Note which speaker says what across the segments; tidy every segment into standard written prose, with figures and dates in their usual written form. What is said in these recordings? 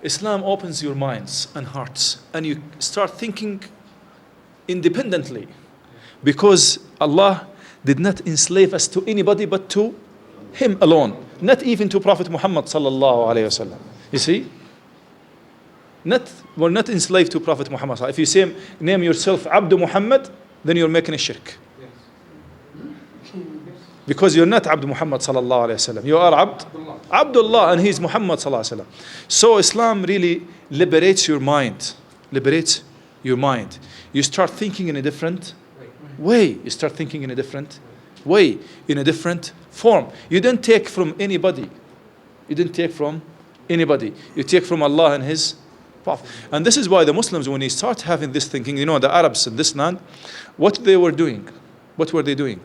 Speaker 1: Islam opens your minds and hearts, and you start thinking independently, because Allah did not enslave us to anybody but to Him alone, not even to Prophet Muhammad sallallahu alaihi wasallam. You see, we're not enslaved to Prophet Muhammad. If you say name yourself Abdu Muhammad, then you're making a shirk, because you're not Abdu Muhammad sallallahu alaihi wasallam. You are Abdullah, and he's Muhammad sallallahu alaihi wasallam. So Islam really liberates your mind. Liberates your mind. You start thinking in a different way. You start thinking in a different way, in a different form. You don't take from anybody. You didn't take from anybody. You take from Allah and His Prophet. And this is why the Muslims, when they start having this thinking, you know, the Arabs in this land, what they were doing? What were they doing?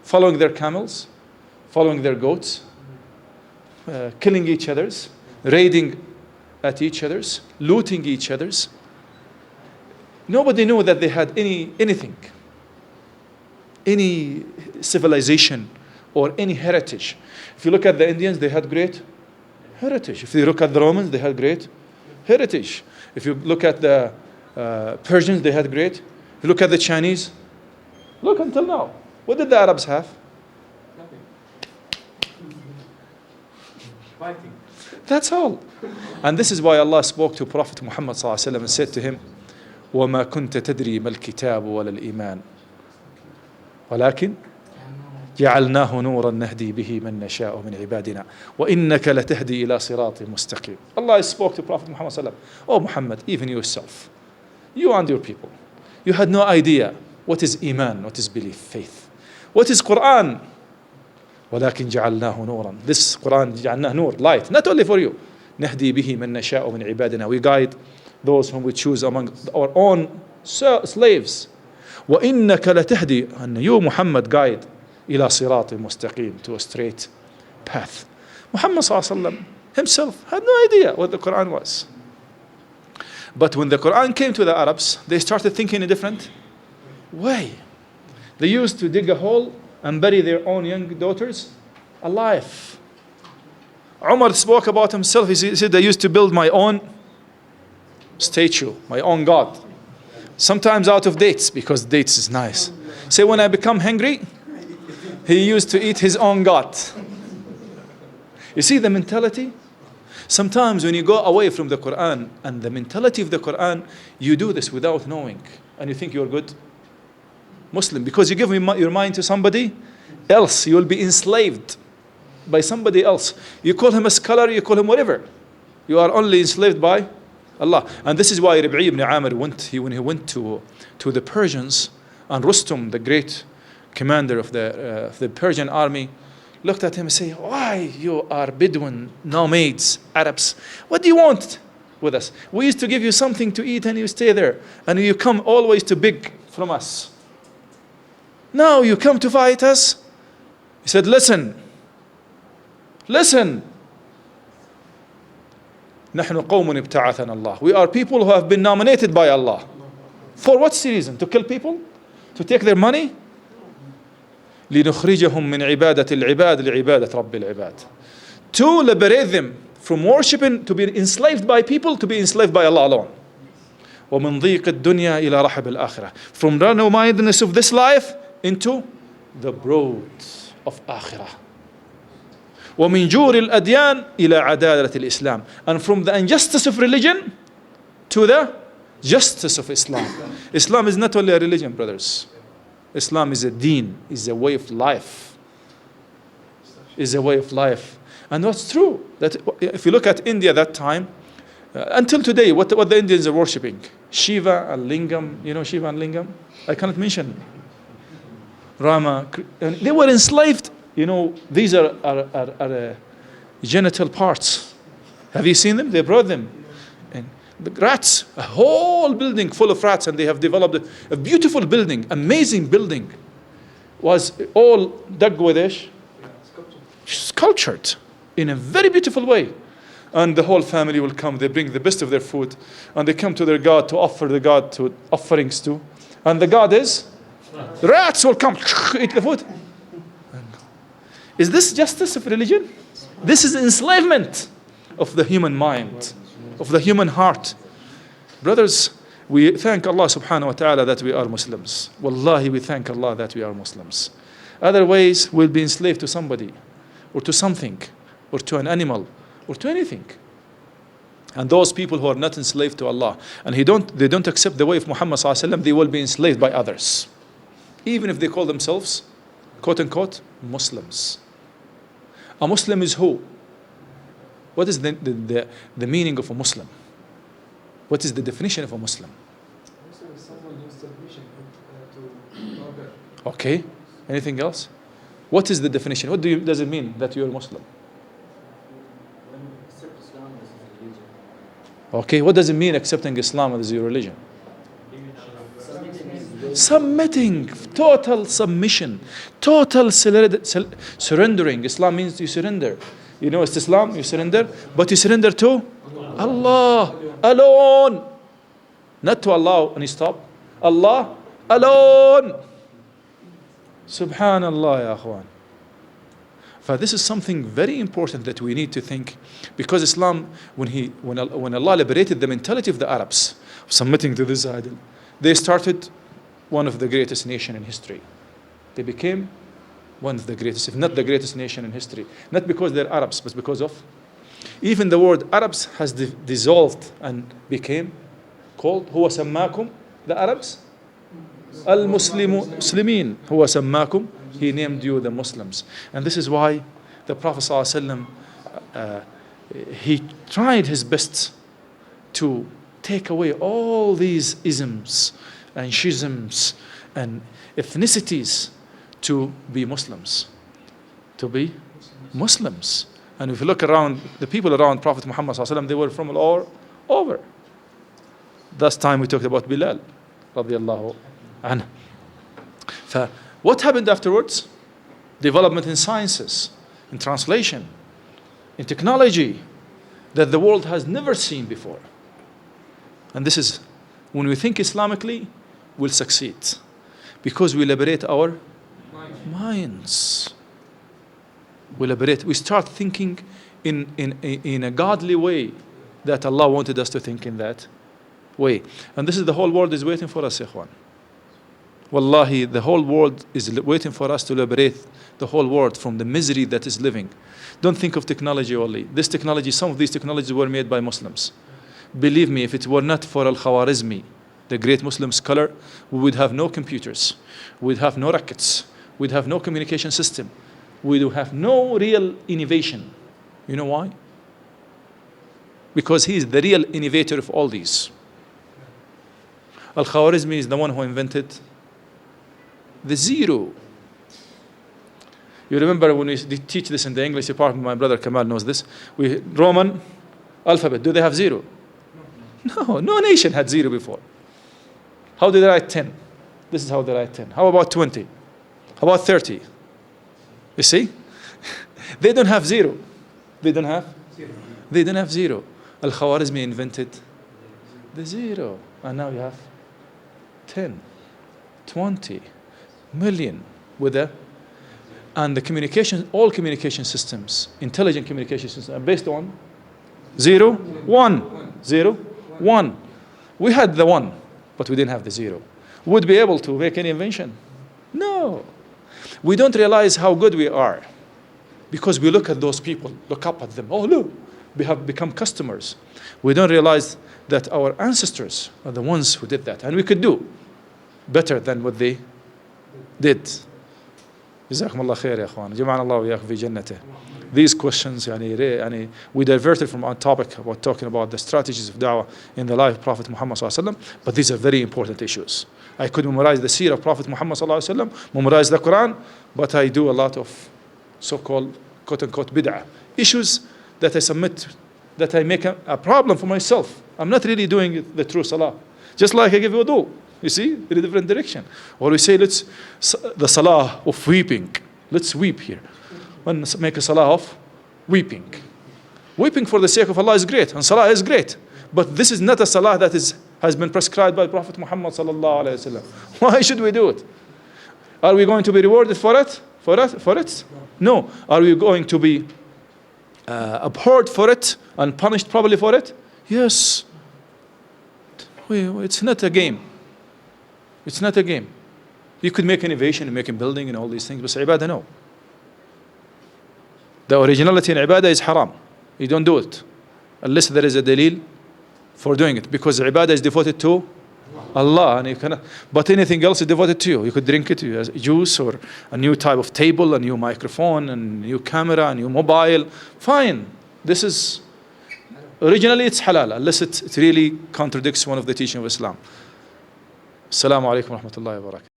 Speaker 1: Following their camels, following their goats, killing each other's, raiding at each other's, looting each other's. Nobody knew that they had anything, any civilization or any heritage. If you look at the Indians, they had great heritage. If you look at the Romans, they had great heritage. If you look at the Persians, they had great. If you look at the Chinese, look until now. What did the Arabs have?
Speaker 2: Nothing. Fighting.
Speaker 1: That's all. And this is why Allah spoke to Prophet Muhammad sallallahu alaihi wasallam and said to him, وَمَا كُنْتَ تَدْرِي مَا الْكِتَابُ وَلَا الْإِيمَانُ ولكن جعلناه نورا نهدي به من نشاء من عبادنا وإنك لتهدي إلى صراط مستقيم. Allah spoke to Prophet Muhammad sallallahu alaihi wasallam, oh Muhammad, even yourself, you and your people, you had no idea what is Iman, what is belief, faith, what is Quran. ولكن جعلناه نورا. This Quran جعلناه نور, light, not only for you. نهدي به من نشاء من عبادنا. We guide those whom we choose among our own slaves. وإنك لتهدي, and you Muhammad guide إلى صراط مستقيم, to a straight path. Muhammad sallallahu alaihi wasallam himself had no idea what the Quran was. But when the Quran came to the Arabs, they started thinking in a different way. They used to dig a hole and bury their own young daughters alive. Umar spoke about himself. He said, I used to build my own statue, my own God. Sometimes out of dates, because dates is nice. Say, when I become hungry, he used to eat his own God. You see the mentality? Sometimes when you go away from the Quran and the mentality of the Quran, you do this without knowing, and you think you're good Muslim, because you give your mind to somebody else, you will be enslaved by somebody else. You call him a scholar, you call him whatever. You are only enslaved by Allah. And this is why Rabi ibn Amr when he went to the Persians, and Rustum, the great commander of the Persian army, looked at him and said, why you are Bedouin, nomads, Arabs? What do you want with us? We used to give you something to eat and you stay there. And you come always to beg from us. Now you come to fight us? He said, listen. نحن قوم ابتعثنا الله. We are people who have been nominated by Allah. For what reason? To kill people? To take their money? لنخرجهم من عبادة العباد لعبادة رب العباد. To liberate them from worshiping, to be enslaved by people, to be enslaved by Allah alone. ومن ضيق الدنيا إلى رحب الآخرة. From the narrow-mindedness of this life into the broad of Akhirah. ومن جور الأديان إلى عدالة الإسلام. And from the injustice of religion to the justice of Islam. Islam is not only a religion, brothers. Islam is a deen, is a way of life. Is a way of life. And what's true, that if you look at India that time, until today, what the Indians are worshipping? Shiva and Lingam. You know Shiva and Lingam? I cannot mention Rama. They were enslaved. You know, these are genital parts. Have you seen them? They brought them. And the rats, a whole building full of rats, and they have developed a beautiful building, amazing building. Was all dug with ish? Sculptured in a very beautiful way. And the whole family will come, they bring the best of their food, and they come to their God to offer the God to offerings to. And the God is? Rats will come, eat the food. Is this justice of religion? This is enslavement of the human mind. of the human heart. Brothers, we thank Allah subhanahu wa ta'ala that we are Muslims. Wallahi, we thank Allah that we are Muslims. Otherwise, we'll be enslaved to somebody, or to something, or to an animal, or to anything. And those people who are not enslaved to Allah, and they don't accept the way of Muhammad sallallahu alaihi wasallam, they will be enslaved by others. Even if they call themselves, quote unquote, Muslims. A Muslim is who? What is the meaning of a Muslim? What is the definition of a Muslim?
Speaker 2: Muslim is someone who is submission to order.
Speaker 1: Okay. Anything else? What is the definition? What does it mean that you're a Muslim?
Speaker 3: When you accept Islam as a religion,
Speaker 1: Okay. What does it mean accepting Islam as your religion? Submitting, total submission, total surrendering. Islam means you surrender. You know, it's Islam, you surrender, but you surrender to Allah alone. Not to Allah and you stop. Allah alone. Subhanallah, ya akhwan. But this is something very important that we need to think, because Islam, when Allah liberated the mentality of the Arabs, submitting to this idol, they started one of the greatest nation in history. They became one of the greatest, if not the greatest nation in history. Not because they're Arabs, but because of, even the word Arabs has dissolved and became called, huwa sammakum, the Arabs, al-Muslimin, huwa sammakum, he named you the Muslims. And this is why the Prophet ﷺ, he tried his best to take away all these isms and schisms and ethnicities, to be Muslims. To be Muslims. And if you look around, the people around Prophet Muhammad ﷺ, they were from all over. Last time we talked about Bilal, radiallahu anhu. What happened afterwards? Development in sciences, in translation, in technology that the world has never seen before. And this is, when we think Islamically, we'll succeed. Because we liberate our minds. We start thinking in a godly way that Allah wanted us to think in that way. And this is, the whole world is waiting for us, ikhwan. Wallahi, the whole world is waiting for us to liberate the whole world from the misery that is living. Don't think of technology only. This technology, some of these technologies were made by Muslims. Believe me, if it were not for Al-Khwarizmi, the great Muslim scholar, we would have no computers, we'd have no rockets, we'd have no communication system, we would have no real innovation. You know why? Because he is the real innovator of all these. Al-Khwarizmi is the one who invented the zero. You remember when we teach this in the English department, my brother Kamal knows this, Roman alphabet, do they have zero? No nation had zero before. How did they write 10? This is how they write 10. How about 20? How about 30? You see? They don't have zero. They don't have zero. Al-Khwarizmi invented the zero. And now you have 10, 20 million with and the communication, all communication systems, intelligent communication systems are based on 0, 1, 0, 1. We had the 1, but we didn't have the 0. Would be able to make any invention? No. We don't realize how good we are because we look at those people, look up at them. Oh, look, we have become customers. We don't realize that our ancestors are the ones who did that, and we could do better than what they did. جزاكم الله خير يا اخوان جمعنا الله وياكم في جنته. These questions we diverted from our topic about talking about the strategies of da'wah in the life of Prophet Muhammad sallallahu alaihi wasallam, but these are very important issues. I could memorize the seerah of Prophet Muhammad sallallahu alaihi wasallam, memorize the Quran, but I do a lot of so-called quote-unquote bid'ah issues that I submit, that I make a problem for myself. I'm not really doing the true salah. Just like I give wudu. You see, in a different direction. Or we say, the salah of weeping. Let's weep here. And make a salah of weeping. Weeping for the sake of Allah is great, and salah is great. But this is not a salah that has been prescribed by Prophet Muhammad sallallahu alaihi wasallam. Why should we do it? Are we going to be rewarded for it? For it? No. Are we going to be abhorred for it and punished probably for it? Yes. It's not a game. It's not a game. You could make innovation and make a building and all these things, but ibadah, no. The originality in ibadah is haram. You don't do it unless there is a dalil for doing it, because ibadah is devoted to Allah, and you cannot. But anything else is devoted to you. You could drink it as juice, or a new type of table, a new microphone, a new camera, a new mobile. Fine. This is originally it's halal, unless it really contradicts one of the teachings of Islam. Assalamu alaikum wa rahmatullahi wa barakatuh.